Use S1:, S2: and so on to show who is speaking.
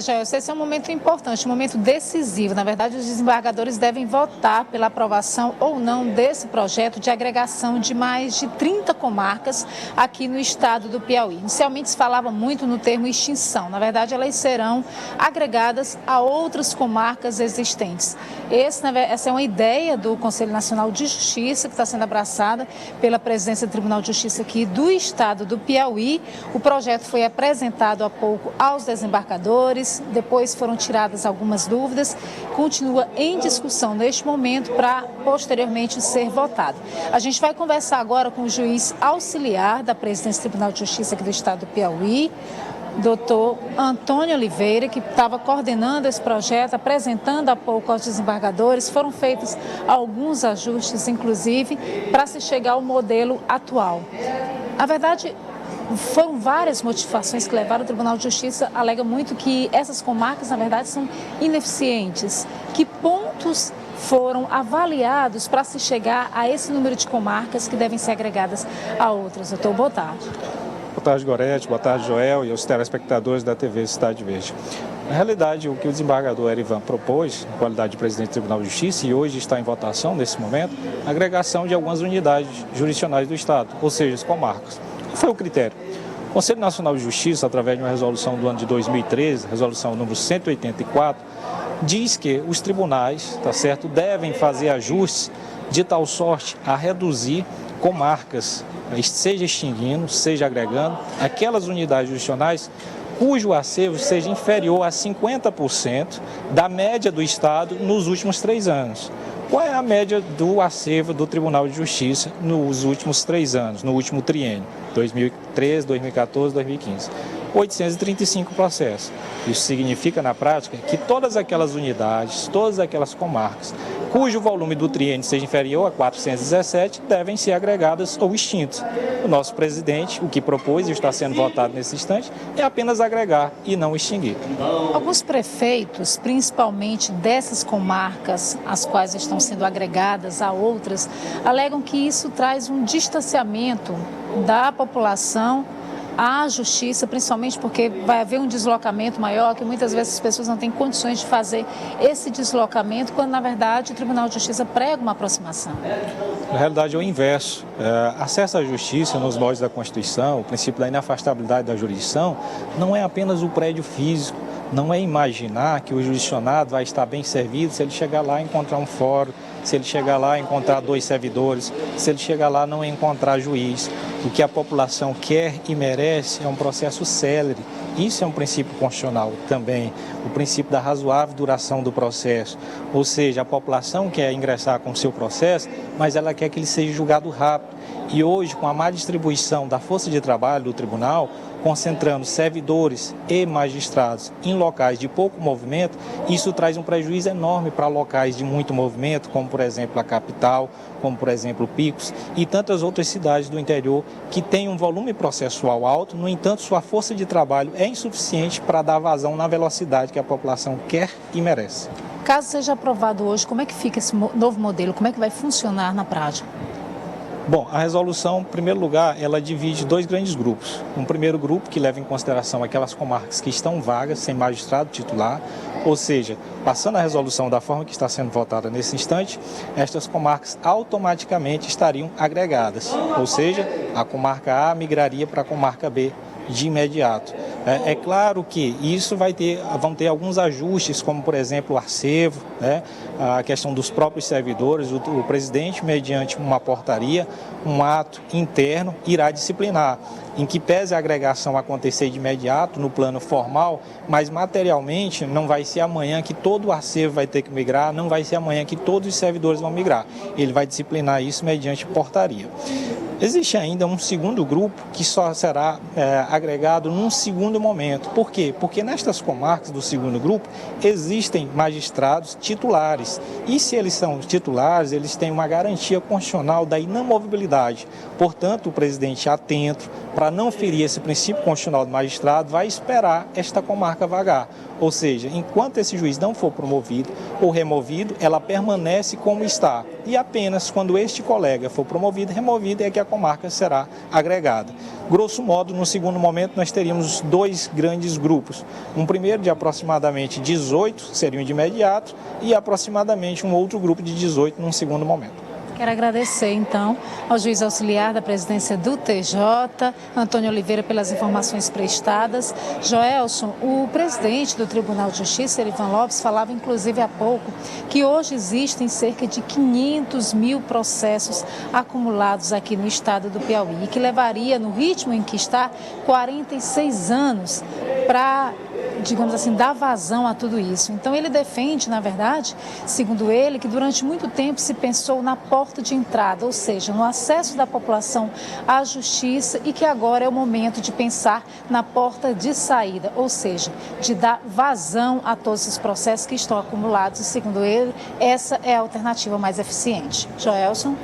S1: Jair, esse é um momento importante, um momento decisivo. Na verdade, os desembargadores devem votar pela aprovação ou não desse projeto de agregação de mais de 30 comarcas aqui no estado do Piauí. Inicialmente se falava muito no termo extinção. Na verdade, elas serão agregadas a outras comarcas existentes. Essa é uma ideia do Conselho Nacional de Justiça que está sendo abraçada pela presidência do Tribunal de Justiça aqui do estado do Piauí. O projeto foi apresentado há pouco aos desembargadores. Depois foram tiradas algumas dúvidas, continua em discussão neste momento para posteriormente ser votado. A gente vai conversar agora com o juiz auxiliar da presidência do Tribunal de Justiça aqui do estado do Piauí, doutor Antônio Oliveira, que estava coordenando esse projeto, apresentando há pouco aos desembargadores. Foram feitos alguns ajustes, inclusive, para se chegar ao modelo atual. Na verdade, foram várias motivações que levaram o Tribunal de Justiça, alega muito que essas comarcas, na verdade, são ineficientes. Que pontos foram avaliados para se chegar a esse número de comarcas que devem ser agregadas a outras? Doutor, boa tarde.
S2: Boa tarde, Gorete. Boa tarde, Joel, e aos telespectadores da TV Cidade Verde. Na realidade, o que o desembargador Erivan propôs, em qualidade de presidente do Tribunal de Justiça, e hoje está em votação nesse momento, a agregação de algumas unidades jurisdicionais do Estado, ou seja, as comarcas. Qual foi o critério? O Conselho Nacional de Justiça, através de uma resolução do ano de 2013, resolução número 184, diz que os tribunais, devem fazer ajustes de tal sorte a reduzir comarcas, seja extinguindo, seja agregando, aquelas unidades jurisdicionais cujo acervo seja inferior a 50% da média do Estado nos últimos 3 anos. Qual é a média do acervo do Tribunal de Justiça nos últimos 3 anos, no último triênio, 2013, 2014, 2015? 835 processos. Isso significa, na prática, que todas aquelas unidades, todas aquelas comarcas, cujo volume do triênio seja inferior a 417, devem ser agregadas ou extintas. O nosso presidente, o que propôs e está sendo votado nesse instante, é apenas agregar e não extinguir.
S1: Alguns prefeitos, principalmente dessas comarcas, as quais estão sendo agregadas a outras, alegam que isso traz um distanciamento da população à justiça, principalmente porque vai haver um deslocamento maior, que muitas vezes as pessoas não têm condições de fazer esse deslocamento, quando na verdade o Tribunal de Justiça prega uma aproximação.
S2: Na realidade é o inverso. Acesso à justiça nos moldes da Constituição, o princípio da inafastabilidade da jurisdição, não é apenas o prédio físico, não é imaginar que o jurisdicionado vai estar bem servido se ele chegar lá e encontrar um fórum, se ele chegar lá e encontrar 2 servidores, se ele chegar lá e não encontrar juiz. O que a população quer e merece é um processo célere. Isso é um princípio constitucional também, o princípio da razoável duração do processo. Ou seja, a população quer ingressar com o seu processo, mas ela quer que ele seja julgado rápido. E hoje, com a má distribuição da força de trabalho do tribunal, concentrando servidores e magistrados em locais de pouco movimento, isso traz um prejuízo enorme para locais de muito movimento, como por exemplo a capital, como por exemplo Picos e tantas outras cidades do interior que têm um volume processual alto, no entanto sua força de trabalho é insuficiente para dar vazão na velocidade que a população quer e merece.
S1: Caso seja aprovado hoje, como é que fica esse novo modelo? Como é que vai funcionar na prática?
S2: Bom, a resolução, em primeiro lugar, ela divide 2 grandes grupos. Um primeiro grupo que leva em consideração aquelas comarcas que estão vagas, sem magistrado titular, ou seja, passando a resolução da forma que está sendo votada nesse instante, estas comarcas automaticamente estariam agregadas, ou seja, a comarca A migraria para a comarca B de imediato. É claro que isso vão ter alguns ajustes, como por exemplo o acervo, a questão dos próprios servidores. O presidente, mediante uma portaria, um ato interno, irá disciplinar, em que pese a agregação acontecer de imediato no plano formal, mas materialmente não vai ser amanhã que todo o acervo vai ter que migrar, não vai ser amanhã que todos os servidores vão migrar. Ele vai disciplinar isso mediante portaria. Existe ainda um segundo grupo que só será agregado num segundo momento. Por quê? Porque nestas comarcas do segundo grupo existem magistrados titulares. E se eles são titulares, eles têm uma garantia constitucional da inamovibilidade. Portanto, o presidente, atento para não ferir esse princípio constitucional do magistrado, vai esperar esta comarca vagar. Ou seja, enquanto esse juiz não for promovido ou removido, ela permanece como está. e apenas quando este colega for promovido e removido é que a comarca será agregada. Grosso modo, no segundo momento, nós teríamos dois grandes grupos. Um primeiro de aproximadamente 18 seriam de imediato e aproximadamente um outro grupo de 18 num segundo momento.
S1: Quero agradecer, então, ao juiz auxiliar da presidência do TJ, Antônio Oliveira, pelas informações prestadas. Joelson, o presidente do Tribunal de Justiça, Erivan Lopes, falava, inclusive, há pouco, que hoje existem cerca de 500 mil processos acumulados aqui no estado do Piauí e que levaria, no ritmo em que está, 46 anos para, digamos assim, dar vazão a tudo isso. Então, ele defende, na verdade, segundo ele, que durante muito tempo se pensou na porta de entrada, ou seja, no acesso da população à justiça e que agora é o momento de pensar na porta de saída, ou seja, de dar vazão a todos os processos que estão acumulados e, segundo ele, essa é a alternativa mais eficiente. Joelson?